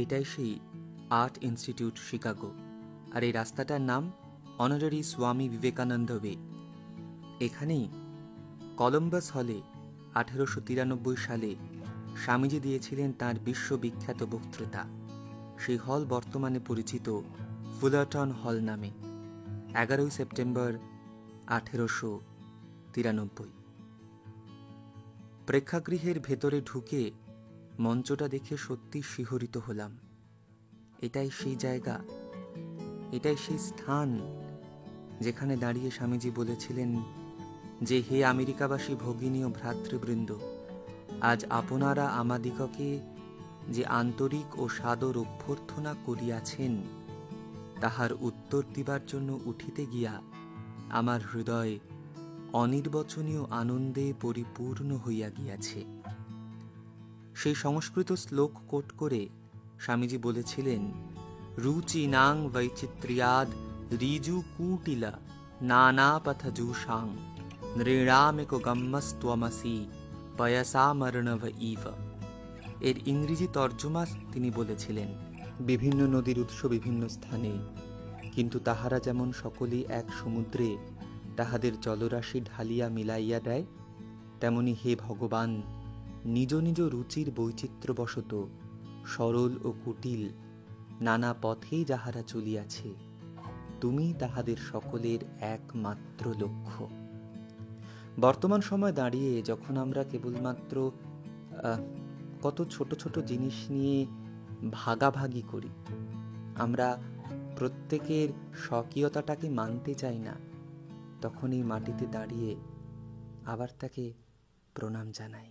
এটাই সেই art institute Chicago, আর এই রাস্তাটার নাম অনারারি স্বামী বিবেকানন্দ ওয়ে। এখানেই কলম্বাস হলে 1893 সালে স্বামীজি দিয়েছিলেন তাঁর বিশ্ববিখ্যাত বক্তৃতা। সেই হল বর্তমানে পরিচিত ফুলারটন হল নামে। 11 সেপ্টেম্বর 1893। প্রেক্ষাগৃহের ভেতরে ঢুকে মঞ্চটা দেখে সত্যি শিহরিত হলাম। এটাই সেই জায়গা, এটাই সেই স্থান যেখানে দাঁড়িয়ে স্বামীজি বলেছিলেন যে, হে আমেরিকাবাসী ভগিনী ও ভ্রাতৃবৃন্দ, আজ আপনারা আমাদিগকে যে আন্তরিক ও সাদর অভ্যর্থনা করিয়াছেন, তাহার উত্তর দিবার জন্য উঠিতে গিয়া আমার হৃদয় অনির্বচনীয় আনন্দে পরিপূর্ণ হইয়া গিয়াছে। সেই সংস্কৃত শ্লোক কোট করে স্বামীজি বলেছিলেন, রুচিনাং বৈচিত্র্যাদ ঋজু কুটিলা নানাপথজুষাং নৃণামেকো গম্যস্ত্বমসি পয়সামর্ণব ইভ। এর ইংরেজি তর্জমা তিনি বলেছিলেন, বিভিন্ন নদীর উৎস বিভিন্ন স্থানে, কিন্তু তাহারা যেমন সকলেই এক সমুদ্রে তাহাদের জলরাশি ঢালিয়া মিলাইয়া দেয়, তেমনি হে ভগবান, নিজ নিজ রুচির বৈচিত্র্যবশত সরল ও কুটিল নানা পথেই যাহারা চলিয়াছে, তুমি তাহাদের সকলের একমাত্র লক্ষ্য। বর্তমান সময় দাঁড়িয়ে যখন আমরা কেবলমাত্র কত ছোট ছোট জিনিস নিয়ে ভাগাভাগি করি, আমরা প্রত্যেকের স্বকীয়তাটাকে মানতে চাই না, তখন এই মাটিতে দাঁড়িয়ে আবার তাকে প্রণাম জানাই।